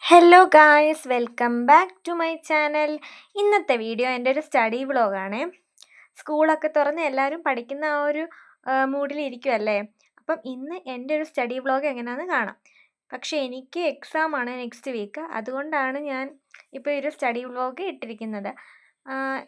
Hello guys, welcome back to my channel. ഇന്നത്തെ video എൻ്റെ ഒരു സ്റ്റഡി വ്ളോഗാണ്. സ്കൂളൊക്കെ തുറന്ന് എല്ലാവരും പഠിക്കുന്ന ആ ഒരു മൂഡിലിരിക്കുമല്ലേ. അപ്പം ഇന്ന് എൻ്റെ ഒരു സ്റ്റഡി വ്ളോഗ് എങ്ങനെയാണെന്ന് കാണാം. പക്ഷേ എനിക്ക് എക്സാമാണ് നെക്സ്റ്റ് വീക്ക്, അതുകൊണ്ടാണ് ഞാൻ ഇപ്പോൾ ഒരു സ്റ്റഡി വ്ളോഗ് ഇട്ടിരിക്കുന്നത്.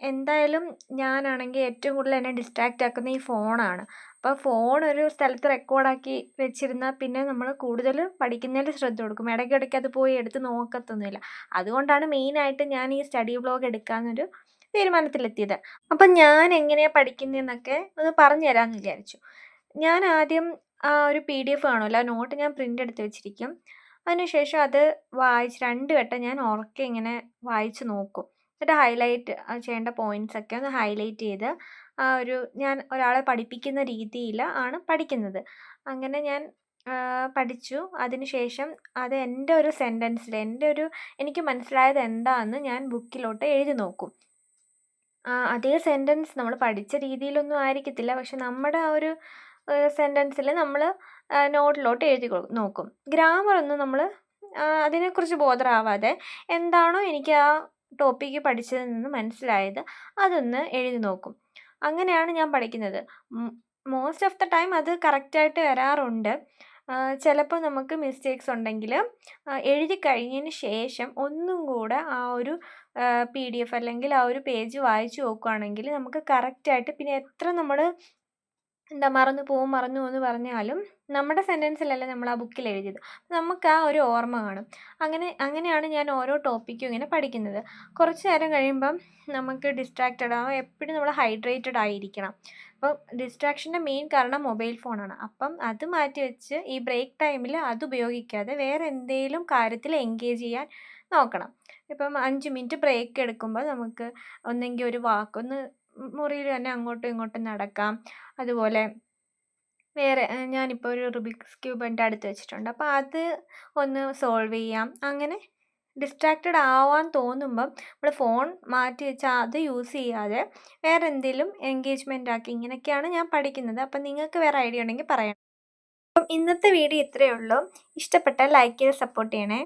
എന്തായാലും ഞാനാണെങ്കിൽ ഏറ്റവും കൂടുതൽ എന്നെ ഡിസ്ട്രാക്റ്റ് ആക്കുന്ന ഈ ഫോണാണ്. അപ്പോൾ ഫോൺ ഒരു സ്ഥലത്ത് റെക്കോർഡാക്കി വെച്ചിരുന്നാൽ പിന്നെ നമ്മൾ കൂടുതൽ പഠിക്കുന്നതിൽ ശ്രദ്ധ കൊടുക്കും. ഇടയ്ക്കിടയ്ക്ക് അത് പോയി എടുത്ത് നോക്കത്തൊന്നുമില്ല. അതുകൊണ്ടാണ് മെയിനായിട്ട് ഞാൻ ഈ സ്റ്റഡി വ്ളോഗ് എടുക്കാമെന്നൊരു തീരുമാനത്തിലെത്തിയത്. അപ്പം ഞാൻ എങ്ങനെയാണ് പഠിക്കുന്നതെന്നൊക്കെ ഒന്ന് പറഞ്ഞു തരാമെന്ന് വിചാരിച്ചു. ഞാൻ ആദ്യം ആ ഒരു PDF കാണുമല്ലോ, ആ നോട്ട് ഞാൻ പ്രിൻ്റ് എടുത്ത് വെച്ചിരിക്കും. അതിനുശേഷം അത് വായിച്ച് 2 വട്ടം ഞാൻ ഉറക്കെ ഇങ്ങനെ വായിച്ച് നോക്കും. എന്നിട്ട് ഹൈലൈറ്റ് ചെയ്യേണ്ട പോയിൻറ്റ്സൊക്കെ ഒന്ന് ഹൈലൈറ്റ് ചെയ്ത് ഞാൻ ഒരാളെ പഠിപ്പിക്കുന്ന രീതിയിൽ ആണ് പഠിക്കുന്നത്. അങ്ങനെ ഞാൻ പഠിച്ചു. അതിനുശേഷം അത് എൻ്റെ ഒരു സെൻറ്റൻസിൽ എനിക്ക് മനസ്സിലായത് എന്താണെന്ന് ഞാൻ ബുക്കിലോട്ട് എഴുതി നോക്കും. അതേ സെൻറ്റൻസ് നമ്മൾ പഠിച്ച രീതിയിലൊന്നും ആയിരിക്കത്തില്ല. പക്ഷെ നമ്മുടെ ആ ഒരു സെൻറ്റൻസിൽ നമ്മൾ നോട്ടിലോട്ട് എഴുതി നോക്കും. ഗ്രാമറൊന്നും നമ്മൾ അതിനെക്കുറിച്ച് ബോധറാവാതെ എന്താണോ എനിക്ക് ആ ടോപ്പിക്ക് പഠിച്ചതിൽ നിന്ന് മനസ്സിലായത് അതൊന്ന് എഴുതി നോക്കും. അങ്ങനെയാണ് ഞാൻ പഠിക്കുന്നത്. മോസ്റ്റ് ഓഫ് ദ ടൈം അത് കറക്റ്റായിട്ട് വരാറുണ്ട്. ചിലപ്പോൾ നമുക്ക് മിസ്റ്റേക്സ് ഉണ്ടെങ്കിൽ എഴുതി കഴിഞ്ഞതിന് ശേഷം ഒന്നും കൂടെ ആ ഒരു PDF അല്ലെങ്കിൽ ആ ഒരു പേജ് വായിച്ച് നോക്കുകയാണെങ്കിൽ നമുക്ക് കറക്റ്റായിട്ട്, പിന്നെ എത്ര നമ്മൾ മറന്നു പോകും എന്ന് പറഞ്ഞാലും നമ്മുടെ സെൻറ്റൻസിലല്ലേ നമ്മൾ ആ ബുക്കിൽ എഴുതിയത്, നമുക്ക് ആ ഒരു ഓർമ്മ കാണും. അങ്ങനെയാണ് ഞാൻ ഓരോ ടോപ്പിക്കും ഇങ്ങനെ പഠിക്കുന്നത്. കുറച്ച് നേരം കഴിയുമ്പം നമുക്ക് ഡിസ്ട്രാക്റ്റഡ് ആവും. എപ്പോഴും നമ്മൾ ഹൈഡ്രേറ്റഡ് ആയിരിക്കണം. അപ്പം ഡിസ്ട്രാക്ഷൻ്റെ മെയിൻ കാരണം മൊബൈൽ ഫോണാണ്. അപ്പം അത് മാറ്റി വെച്ച് ഈ ബ്രേക്ക് ടൈമിൽ അത് ഉപയോഗിക്കാതെ വേറെ എന്തെങ്കിലും കാര്യത്തിൽ എൻഗേജ് ചെയ്യാൻ നോക്കണം. ഇപ്പം 5 മിനിറ്റ് ബ്രേക്ക് എടുക്കുമ്പോൾ നമുക്ക് ഒന്നെങ്കിൽ ഒരു വാക്കൊന്ന് മുറിയിൽ തന്നെ അങ്ങോട്ടും ഇങ്ങോട്ടും നടക്കാം. അതുപോലെ വേറെ ഞാനിപ്പോൾ ഒരു റുബിക്സ് ക്യൂബ് എൻ്റെ അടുത്ത് വെച്ചിട്ടുണ്ട്. അപ്പോൾ അത് ഒന്ന് സോൾവ് ചെയ്യാം. അങ്ങനെ ഡിസ്ട്രാക്റ്റഡ് ആവാൻ തോന്നുമ്പം നമ്മൾ ഫോൺ മാറ്റി വെച്ച് അത് യൂസ് ചെയ്യാതെ വേറെ എന്തെങ്കിലും എൻഗേജ്മെൻ്റ് ആക്കി, ഇങ്ങനെയൊക്കെയാണ് ഞാൻ പഠിക്കുന്നത്. അപ്പം നിങ്ങൾക്ക് വേറെ ഐഡിയ ഉണ്ടെങ്കിൽ പറയണം. അപ്പം ഇന്നത്തെ വീഡിയോ ഇത്രയേ ഉള്ളൂ. ഇഷ്ടപ്പെട്ടാൽ ലൈക്ക് ചെയ്ത് സപ്പോർട്ട് ചെയ്യണേ.